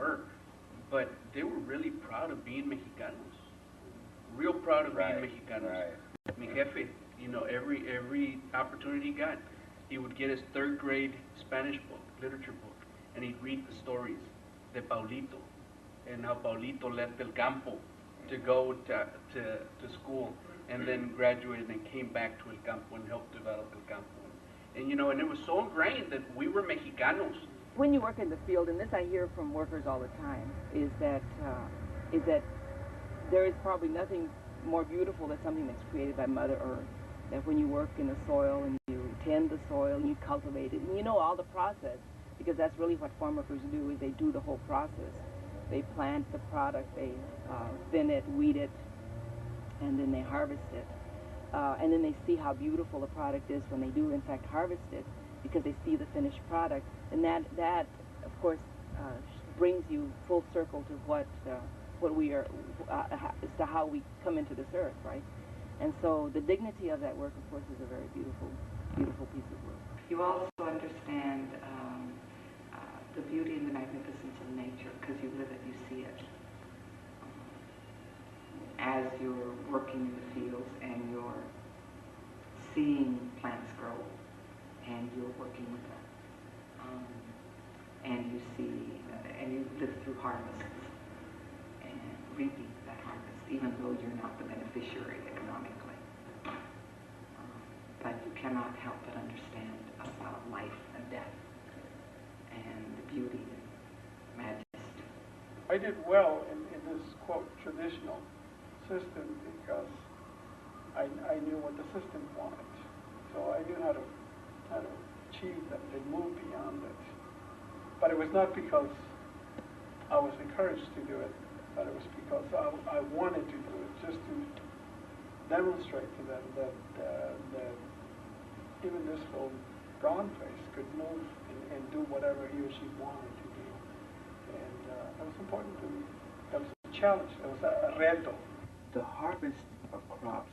work, but they were really proud of being Mexicanos. Real proud of being Mexicanos. Right. Mi jefe, you know, every opportunity he got, he would get his third grade Spanish book, literature book, and he'd read the stories de Paulito and how Paulito left El Campo to go to school and then graduated and came back to El Campo and helped develop El Campo. And you know, and it was so ingrained that we were Mexicanos. When you work in the field, and this I hear from workers all the time, is that there is probably nothing more beautiful than something that's created by Mother Earth. That when you work in the soil and you tend the soil and you cultivate it, and you know all the process, because that's really what farm workers do, is they do the whole process. They plant the product, they thin it, weed it, and then they harvest it. And then they see how beautiful the product is when they do in fact harvest it, because they see the finished product. And that of course brings you full circle to what we are, as to how we come into this earth, right? And so the dignity of that work, of course, is a very beautiful, beautiful piece of work. You also understand the beauty and the magnificence of nature because you live it, you see it. As you're working in the fields and you're seeing plants grow and you're working with them, and you see, and you live through harvests and reaping that harvest, even though you're not the beneficiary economically. But you cannot help but understand about life and death and the beauty and majesty. I did well in this, quote, traditional system because I knew what the system wanted. So I knew how to achieve that and move beyond it. But it was not because I was encouraged to do it, but it was because I wanted to do it, just to demonstrate to them that even this little brown face could move and do whatever he or she wanted to do. And that was important to me. That was a challenge. That was a reto. The harvest of crops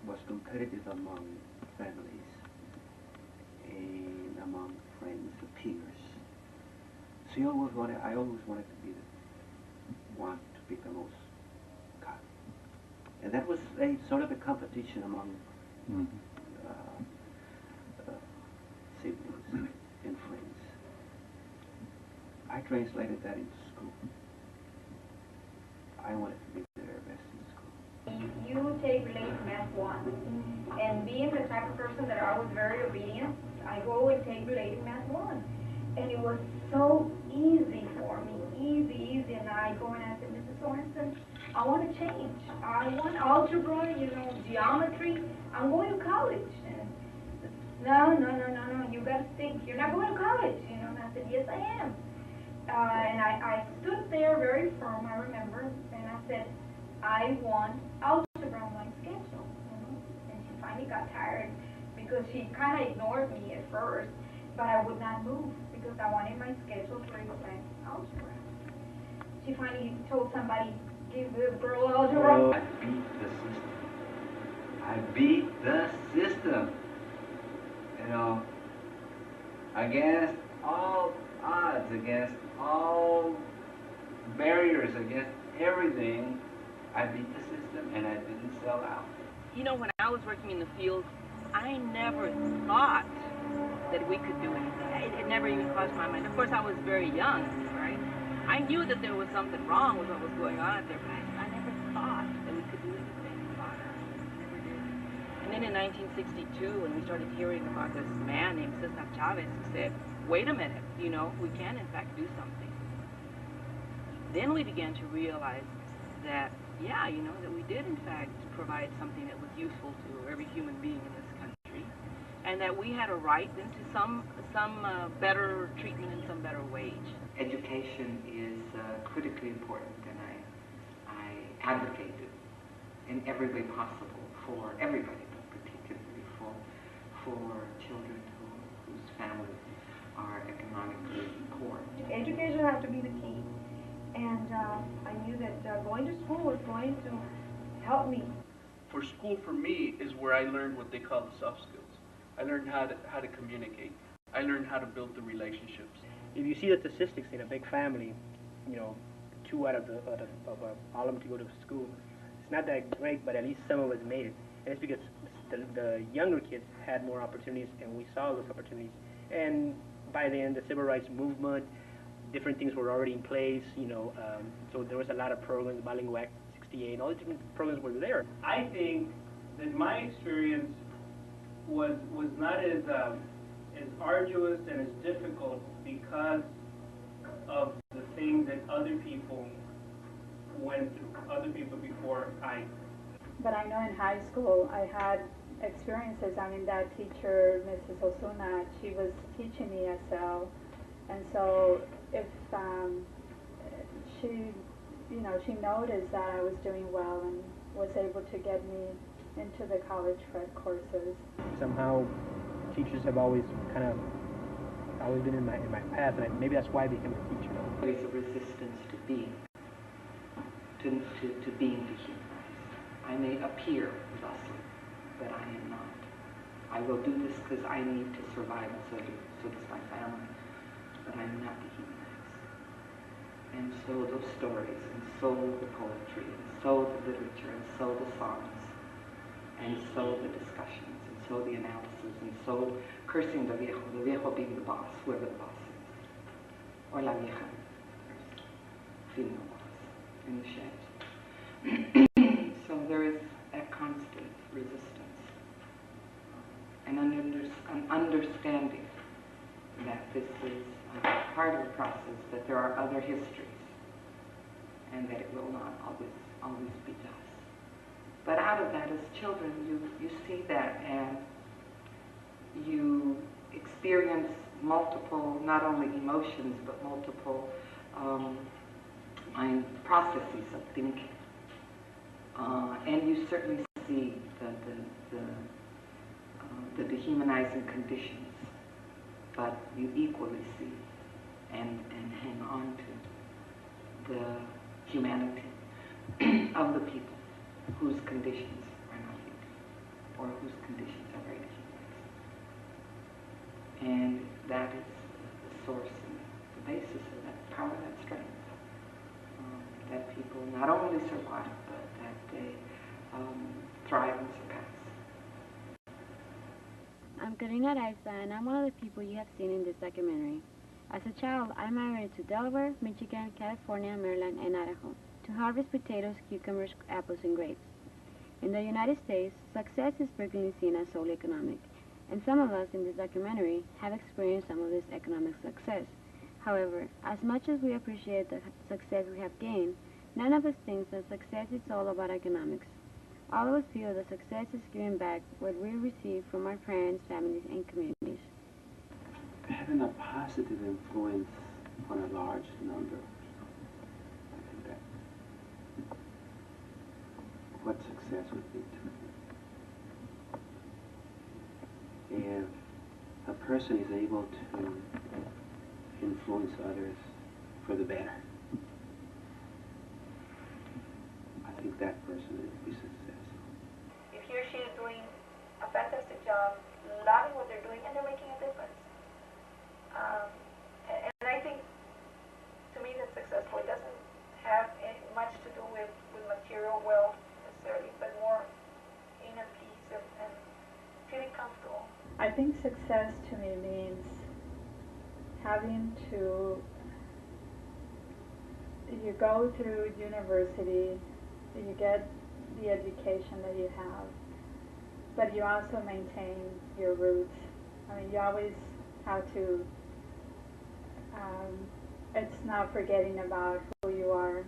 was competitive among families and among friends, the peers. So I always wanted to be the one to pick the most cotton. And that was a sort of a competition among siblings and friends. I translated that into school. I wanted to be the very best in school. You take related math 1, and being the type of person that I was very obedient, I go and take related math 1. And it was so easy for me, easy, and I go and ask Mrs. Sorensen, I want to change. I want algebra, you know, geometry. I'm going to college. And no, you got to think. You're not going to college, you know. And I said, yes, I am. And I stood there very firm, I remember, and I said, I want algebra on my schedule, you know. And she finally got tired because she kind of ignored me at first, but I would not move because I wanted my schedule to reflect algebra. She finally told somebody, give the girl algebra. I beat the system. You know, against all odds, against all barriers, against everything, I beat the system and I didn't sell out. You know, when I was working in the field, I never thought that we could do anything. It never even crossed my mind. Of course, I was very young, right? I knew that there was something wrong with what was going on out there, but I never thought that we could do anything about it. Never did. And then in 1962, when we started hearing about this man named Cesar Chavez, who said, wait a minute, you know, we can in fact do something. Then we began to realize that, yeah, you know, that we did in fact provide something that was useful to every human being in this country, and that we had a right then to some better treatment and some better wage. Education is critically important, and I advocate it in every way possible for everybody, but particularly for children whose families are economically poor. Education has to be the key, and I knew that going to school was going to help me. For school, for me, is where I learned what they call the soft skills. I learned how to communicate. I learned how to build the relationships. If you see the statistics in a big family, you know, 2 out of all of them to go to school. It's not that great, but at least some of us made it. And it's because the younger kids had more opportunities, and we saw those opportunities. And by then, the civil rights movement, different things were already in place, you know, so there was a lot of programs, Bilingual Act 68, all the different programs were there. I think that my experience was not as arduous and as difficult because of the things that other people went through, other people before I. But I know in high school I had experiences. I mean, that teacher, Mrs. Osuna, she was teaching me ESL, and so if she, you know, she noticed that I was doing well and was able to get me into the college prep courses. Somehow, teachers have always been in my path, and maybe that's why I became a teacher. There's a resistance to being, to being dehumanized. I may appear thusly, but I am not. I will do this because I need to survive, and so does my family, but I am not dehumanized. And so those stories, and so the poetry, and so the literature, and so the songs, and so the discussions, and so the analysis, and so cursing the viejo being the boss, whoever the boss is, or la vieja, female boss, in the sheds. So there is a constant resistance, and an understanding that this is part of the process, that there are other histories, and that it will not always be thus. But out of that, as children, you see that, and you experience multiple, not only emotions, but multiple mind processes of thinking. And you certainly see the dehumanizing conditions, but you equally see and hang on to the humanity of the people whose conditions are not human, or whose conditions are very dehumanized. And that is the source and the basis of that power, that strength, that people not only survive, but that they thrive and surpass. I'm Karina Raiza, and I'm one of the people you have seen in this documentary. As a child, I migrated to Delaware, Michigan, California, Maryland, and Idaho to harvest potatoes, cucumbers, apples, and grapes. In the United States, success is frequently seen as solely economic, and some of us in this documentary have experienced some of this economic success. However, as much as we appreciate the success we have gained, none of us thinks that success is all about economics. All of us feel that success is giving back what we receive from our friends, families, and communities. Having a positive influence on a large number. I think that what success would be to me. If a person is able to influence others for the better, I think that person would be successful. If he or she is doing a fantastic job, loving what they're doing, and they're making a difference. And I think, to me, that's successful. It doesn't have much to do with material wealth necessarily, but more inner peace and feeling comfortable. I think success to me means having to, you go through university, you get the education that you have, but you also maintain your roots. I mean, you always have to, it's not forgetting about who you are,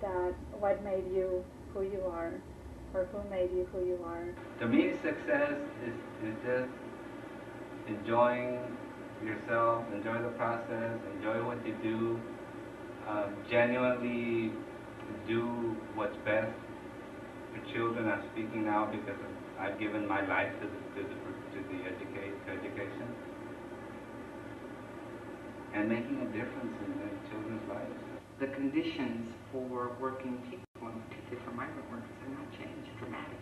that what made you who you are, or who made you who you are. To me, success is just enjoying yourself, enjoy the process, enjoy what you do, genuinely do what's best for children. I'm speaking now because I've given my life to the education, and making a difference in children's lives. The conditions for working people, and particularly for migrant workers, have not changed dramatically.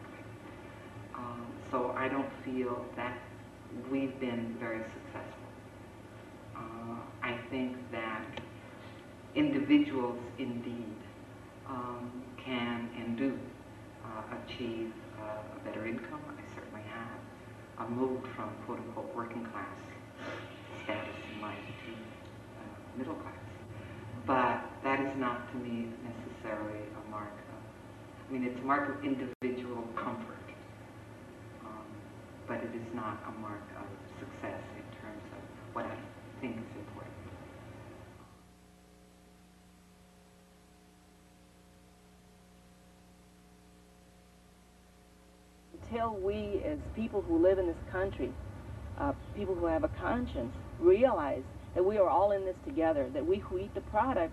So I don't feel that we've been very successful. I think that individuals indeed can and do achieve a better income. I certainly have. Moved from quote-unquote working class status in life to middle class. But that is not to me necessarily a mark of, I mean, it's a mark of individual comfort, but it is not a mark of success in terms of what I think is important. Until we, as people who live in this country, people who have a conscience, realize that we are all in this together, that we who eat the product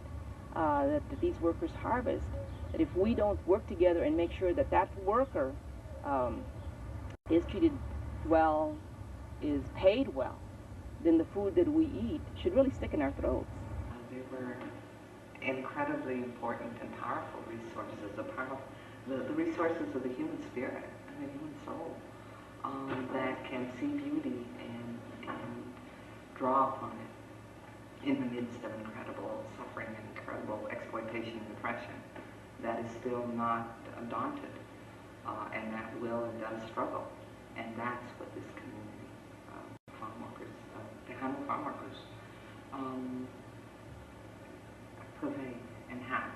that these workers harvest, that if we don't work together and make sure that that worker is treated well, is paid well, then the food that we eat should really stick in our throats. They were incredibly important and powerful resources, the resources of the human spirit and the human soul that can see beauty and draw upon it in the midst of incredible suffering and incredible exploitation and oppression that is still not daunted and that will and does struggle. And that's what this community of farm workers, Tejano farm workers, pervade and have.